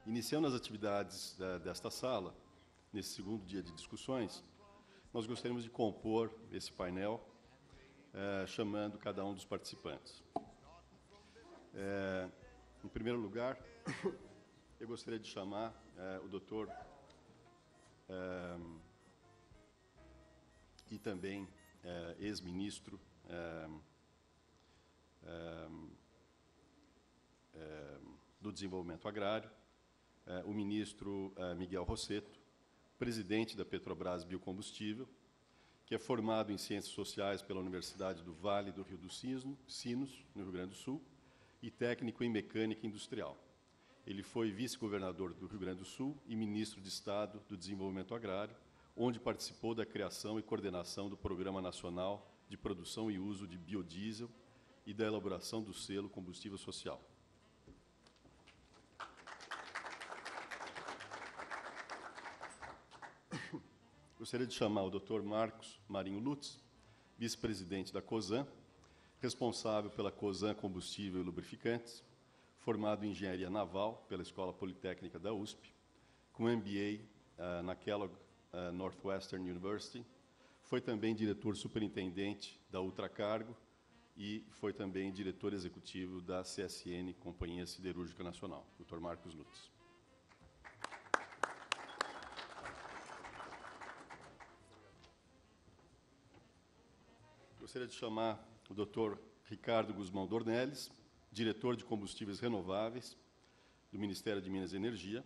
Iniciando as atividades desta sala, nesse segundo dia de discussões, nós gostaríamos de compor esse painel, chamando cada um dos participantes. Em primeiro lugar, eu gostaria de chamar o doutor e também ex-ministro do Desenvolvimento Agrário, o ministro Miguel Rosseto, presidente da Petrobras Biocombustível, que é formado em Ciências Sociais pela Universidade do Vale do Rio dos Sinos, no Rio Grande do Sul, e técnico em Mecânica Industrial. Ele foi vice-governador do Rio Grande do Sul e ministro de Estado do Desenvolvimento Agrário, onde participou da criação e coordenação do Programa Nacional de Produção e Uso de Biodiesel e da elaboração do selo Combustível Social. Gostaria de chamar o Dr. Marcos Marinho Lutz, vice-presidente da COSAN, responsável pela COSAN Combustível e Lubrificantes, formado em Engenharia Naval pela Escola Politécnica da USP, com MBA na Kellogg Northwestern University, foi também diretor superintendente da Ultracargo e foi também diretor executivo da CSN, Companhia Siderúrgica Nacional. Dr. Marcos Lutz. Gostaria de chamar o Dr. Ricardo Guzmão Dornelles, diretor de Combustíveis Renováveis do Ministério de Minas e Energia.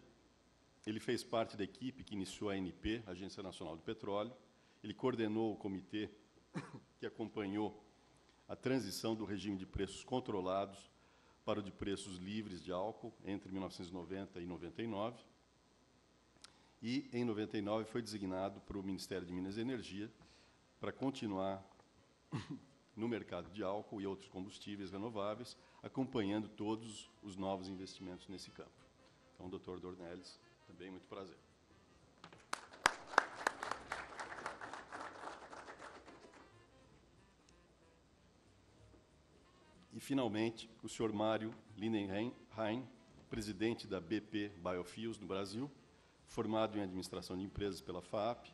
Ele fez parte da equipe que iniciou a ANP, Agência Nacional do Petróleo. Ele coordenou o comitê que acompanhou a transição do regime de preços controlados para o de preços livres de álcool entre 1990 e 99. E, em 99, foi designado para o Ministério de Minas e Energia para continuar no mercado de álcool e outros combustíveis renováveis, acompanhando todos os novos investimentos nesse campo. Então, Dr. Dornelles, também muito prazer. E, finalmente, o senhor Mário Lindenheim, presidente da BP Biofuels no Brasil, formado em Administração de Empresas pela FAAP,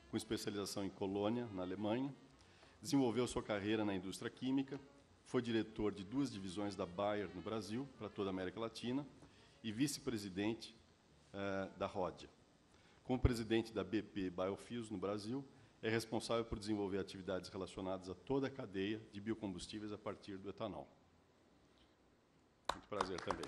com especialização em Colônia, na Alemanha. Desenvolveu sua carreira na indústria química, foi diretor de 2 divisões da Bayer no Brasil, para toda a América Latina, e vice-presidente da Ródia. Como presidente da BP Biofuels no Brasil, é responsável por desenvolver atividades relacionadas a toda a cadeia de biocombustíveis a partir do etanol. Muito prazer também.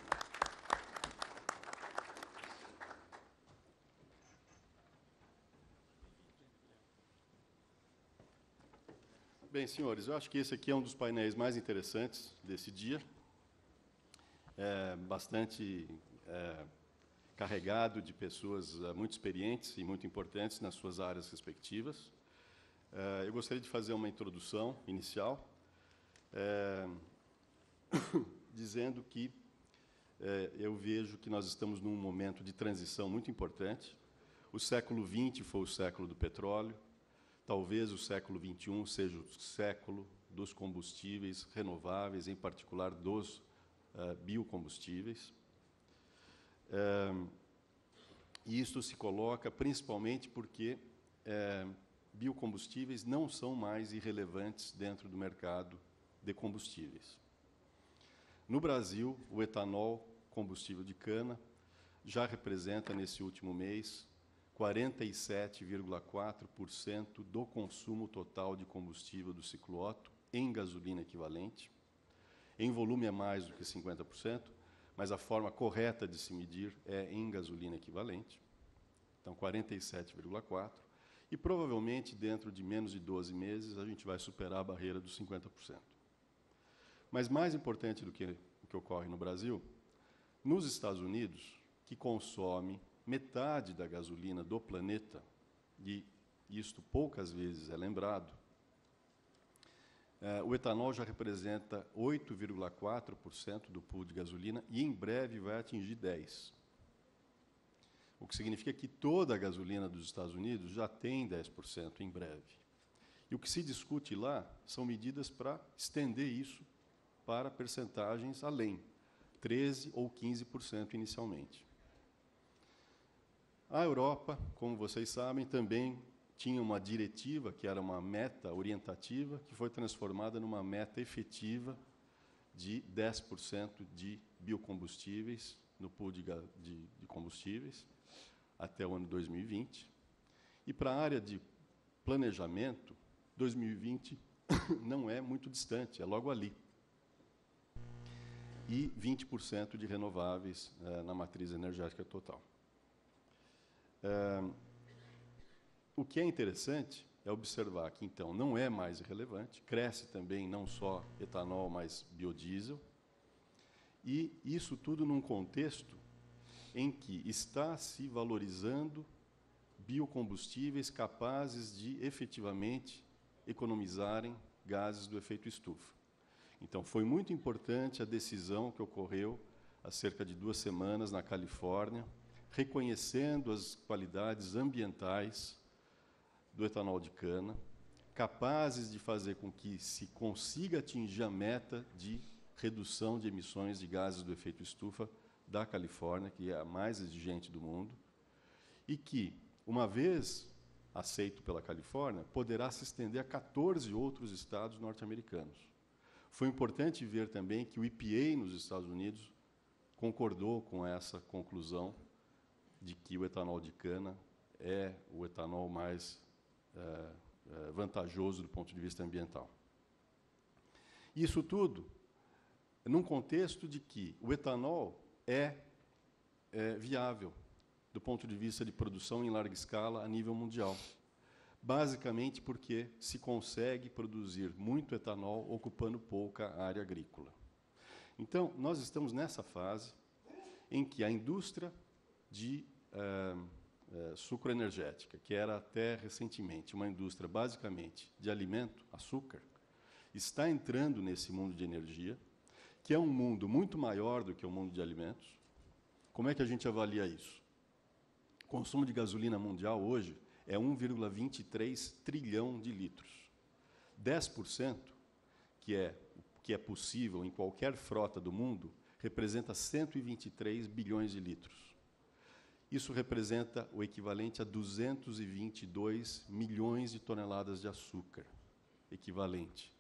Bem, senhores, eu acho que esse aqui é um dos painéis mais interessantes desse dia, bastante carregado de pessoas muito experientes e muito importantes nas suas áreas respectivas. Eu gostaria de fazer uma introdução inicial, dizendo que eu vejo que nós estamos num momento de transição muito importante. O século XX foi o século do petróleo. Talvez o século XXI seja o século dos combustíveis renováveis, em particular dos biocombustíveis. E isto se coloca principalmente porque biocombustíveis não são mais irrelevantes dentro do mercado de combustíveis. No Brasil, o etanol, combustível de cana, já representa, nesse último mês, 47,4% do consumo total de combustível do ciclo Otto em gasolina equivalente. Em volume é mais do que 50%, mas a forma correta de se medir é em gasolina equivalente. Então, 47,4%. E, provavelmente, dentro de menos de 12 meses, a gente vai superar a barreira dos 50%. Mas, mais importante do que o que ocorre no Brasil, nos Estados Unidos, que consome metade da gasolina do planeta, e isto poucas vezes é lembrado, o etanol já representa 8,4% do pool de gasolina e, em breve, vai atingir 10%. O que significa que toda a gasolina dos Estados Unidos já tem 10% em breve. E o que se discute lá são medidas para estender isso para percentagens além, 13% ou 15% inicialmente. A Europa, como vocês sabem, também tinha uma diretiva, que era uma meta orientativa, que foi transformada numa meta efetiva de 10% de biocombustíveis no pool de combustíveis até o ano 2020. E para a área de planejamento, 2020 não é muito distante, é logo ali. E 20% de renováveis na matriz energética total. O que é interessante é observar que, então, não é mais irrelevante, cresce também não só etanol, mas biodiesel, e isso tudo num contexto em que está se valorizando biocombustíveis capazes de, efetivamente, economizarem gases do efeito estufa. Então, foi muito importante a decisão que ocorreu há cerca de 2 semanas na Califórnia, reconhecendo as qualidades ambientais do etanol de cana, capazes de fazer com que se consiga atingir a meta de redução de emissões de gases do efeito estufa da Califórnia, que é a mais exigente do mundo, e que, uma vez aceito pela Califórnia, poderá se estender a 14 outros estados norte-americanos. Foi importante ver também que o EPA nos Estados Unidos concordou com essa conclusão de que o etanol de cana é o etanol mais vantajoso do ponto de vista ambiental. Isso tudo num contexto de que o etanol é viável do ponto de vista de produção em larga escala a nível mundial, basicamente porque se consegue produzir muito etanol ocupando pouca área agrícola. Então, nós estamos nessa fase em que a indústria de sucroenergética, que era até recentemente uma indústria basicamente de alimento, açúcar, está entrando nesse mundo de energia, que é um mundo muito maior do que o mundo de alimentos. Como é que a gente avalia isso? O consumo de gasolina mundial hoje é 1,23 trilhão de litros. 10%, que é possível em qualquer frota do mundo, representa 123 bilhões de litros. Isso representa o equivalente a 222 milhões de toneladas de açúcar, equivalente.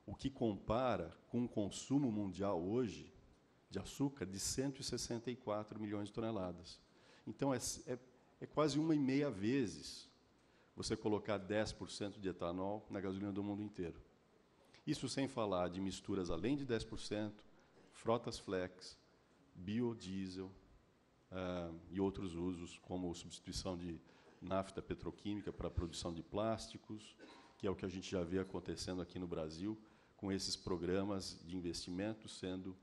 O que compara com o consumo mundial hoje de açúcar de 164 milhões de toneladas. Então, é quase 1,5 vezes você colocar 10% de etanol na gasolina do mundo inteiro. Isso sem falar de misturas além de 10%, frotas flex, biodiesel, e outros usos, como substituição de nafta petroquímica para a produção de plásticos, que é o que a gente já vê acontecendo aqui no Brasil, com esses programas de investimento sendo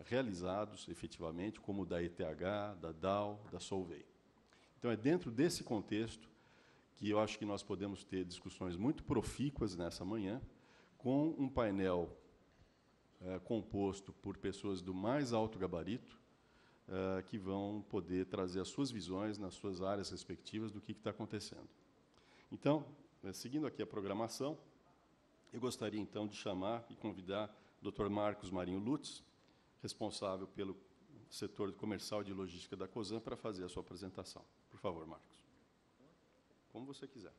realizados efetivamente, como o da ETH, da Dow, da Solvay. Então, é dentro desse contexto que eu acho que nós podemos ter discussões muito profícuas nessa manhã, com um painel composto por pessoas do mais alto gabarito, que vão poder trazer as suas visões nas suas áreas respectivas do que está acontecendo. Então, seguindo aqui a programação, eu gostaria, então, de chamar e convidar o Dr. Marcos Marinho Lutz, responsável pelo setor comercial e de logística da Cosan, para fazer a sua apresentação. Por favor, Marcos. Como você quiser.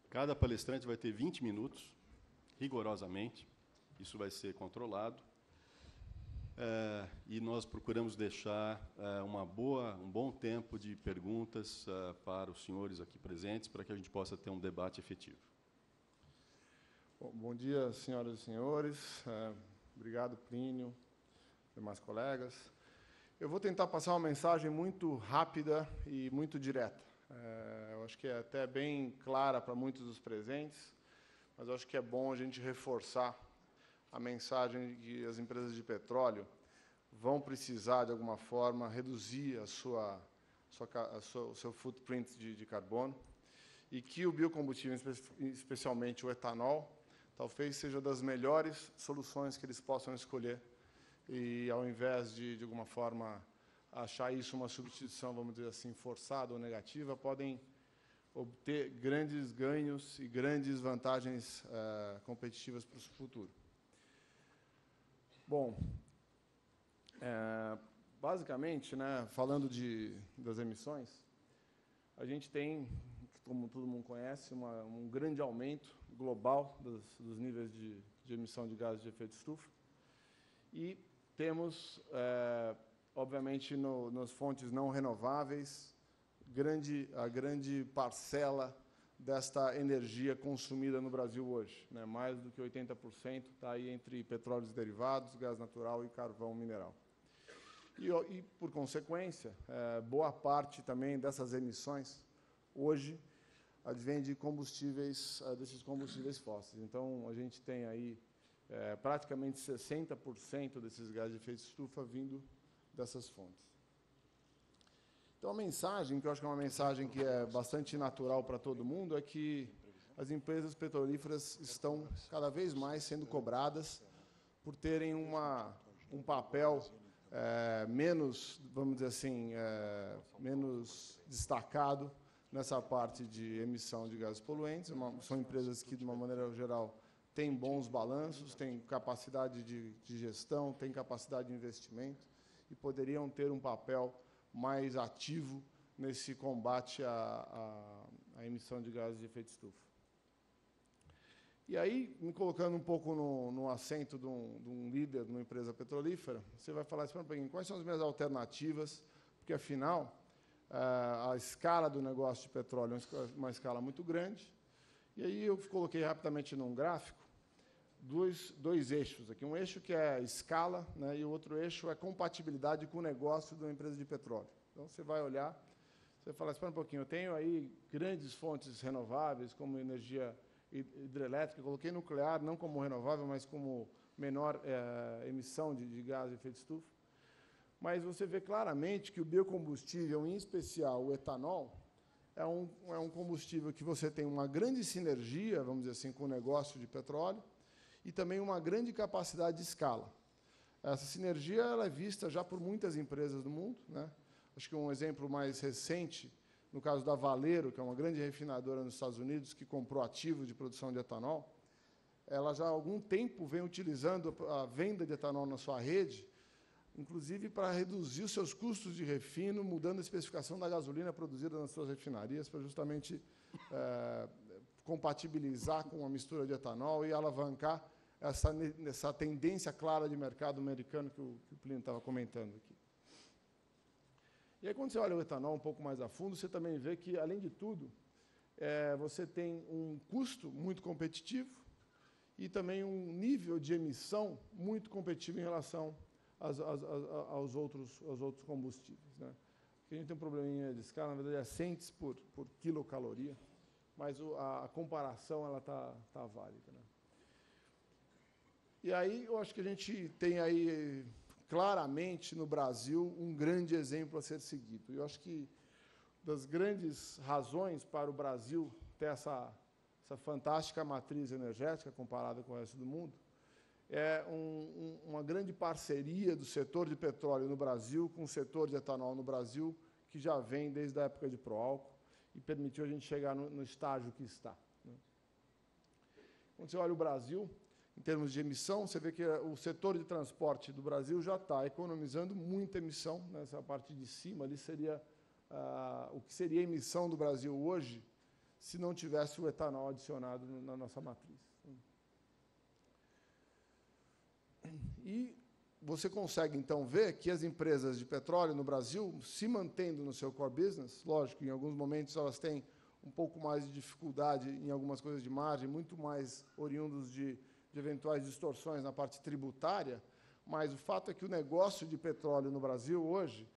Cada palestrante vai ter 20 minutos, rigorosamente. Isso vai ser controlado. E nós procuramos deixar um bom tempo de perguntas para os senhores aqui presentes, para que a gente possa ter um debate efetivo. Bom dia, senhoras e senhores. Obrigado, Plínio, demais colegas. Eu vou tentar passar uma mensagem muito rápida e muito direta. Eu acho que é até bem clara para muitos dos presentes, mas eu acho que é bom a gente reforçar a mensagem de que as empresas de petróleo vão precisar, de alguma forma, reduzir o seu footprint de carbono, e que o biocombustível, especialmente o etanol, talvez seja das melhores soluções que eles possam escolher, e, ao invés de alguma forma, achar isso uma substituição, vamos dizer assim, forçada ou negativa, podem obter grandes ganhos e grandes vantagens competitivas para o futuro. Bom, basicamente, né, falando das emissões, a gente tem, como todo mundo conhece, um grande aumento global dos níveis de emissão de gases de efeito estufa. E temos, obviamente, nas fontes não renováveis, a grande parcela desta energia consumida no Brasil hoje, né? Mais do que 80% está aí entre petróleos derivados, gás natural e carvão mineral. E por consequência, boa parte também dessas emissões hoje advém de desses combustíveis fósseis. Então, a gente tem aí praticamente 60% desses gases de efeito estufa vindo dessas fontes. Então, a mensagem, que eu acho que é uma mensagem que é bastante natural para todo mundo, é que as empresas petrolíferas estão cada vez mais sendo cobradas por terem um papel menos, vamos dizer assim, menos destacado nessa parte de emissão de gases poluentes. São empresas que, de uma maneira geral, têm bons balanços, têm capacidade de gestão, têm capacidade de investimento e poderiam ter um papel mais ativo nesse combate à emissão de gases de efeito estufa. E aí, me colocando um pouco no assento de um líder de uma empresa petrolífera, você vai falar assim, quais são as minhas alternativas, porque, afinal, a escala do negócio de petróleo é uma escala muito grande, e aí eu coloquei rapidamente num gráfico dois eixos aqui. Um eixo que é escala, né, e o outro eixo é compatibilidade com o negócio de uma empresa de petróleo. Então, você vai olhar, você vai falar, espera um pouquinho, eu tenho aí grandes fontes renováveis, como energia hidrelétrica, eu coloquei nuclear, não como renovável, mas como menor emissão de gás de efeito estufa. Mas você vê claramente que o biocombustível, em especial o etanol, é um combustível que você tem uma grande sinergia, vamos dizer assim, com o negócio de petróleo, e também uma grande capacidade de escala. Essa sinergia ela é vista já por muitas empresas do mundo, né? Acho que um exemplo mais recente, no caso da Valero, que é uma grande refinadora nos Estados Unidos, que comprou ativos de produção de etanol, ela já há algum tempo vem utilizando a venda de etanol na sua rede, inclusive para reduzir os seus custos de refino, mudando a especificação da gasolina produzida nas suas refinarias, para justamente compatibilizar com a mistura de etanol e alavancar essa tendência clara de mercado americano que o Plínio estava comentando aqui. E aí, quando você olha o etanol um pouco mais a fundo, você também vê que, além de tudo, você tem um custo muito competitivo e também um nível de emissão muito competitivo em relação aos outros combustíveis, né? A gente tem um probleminha de escala, na verdade, é cents por quilocaloria, mas a comparação ela tá válida, né? E aí eu acho que a gente tem aí claramente no Brasil um grande exemplo a ser seguido. Eu acho que das grandes razões para o Brasil ter essa fantástica matriz energética comparada com o resto do mundo é uma grande parceria do setor de petróleo no Brasil com o setor de etanol no Brasil, que já vem desde a época de Proálcool e permitiu a gente chegar no estágio que está, né? Quando você olha o Brasil, em termos de emissão, você vê que o setor de transporte do Brasil já está economizando muita emissão. Nessa parte de cima ali seria o que seria a emissão do Brasil hoje se não tivesse o etanol adicionado na nossa matriz. E você consegue, então, ver que as empresas de petróleo no Brasil, se mantendo no seu core business, lógico, em alguns momentos elas têm um pouco mais de dificuldade em algumas coisas de margem, muito mais oriundos de eventuais distorções na parte tributária, mas o fato é que o negócio de petróleo no Brasil hoje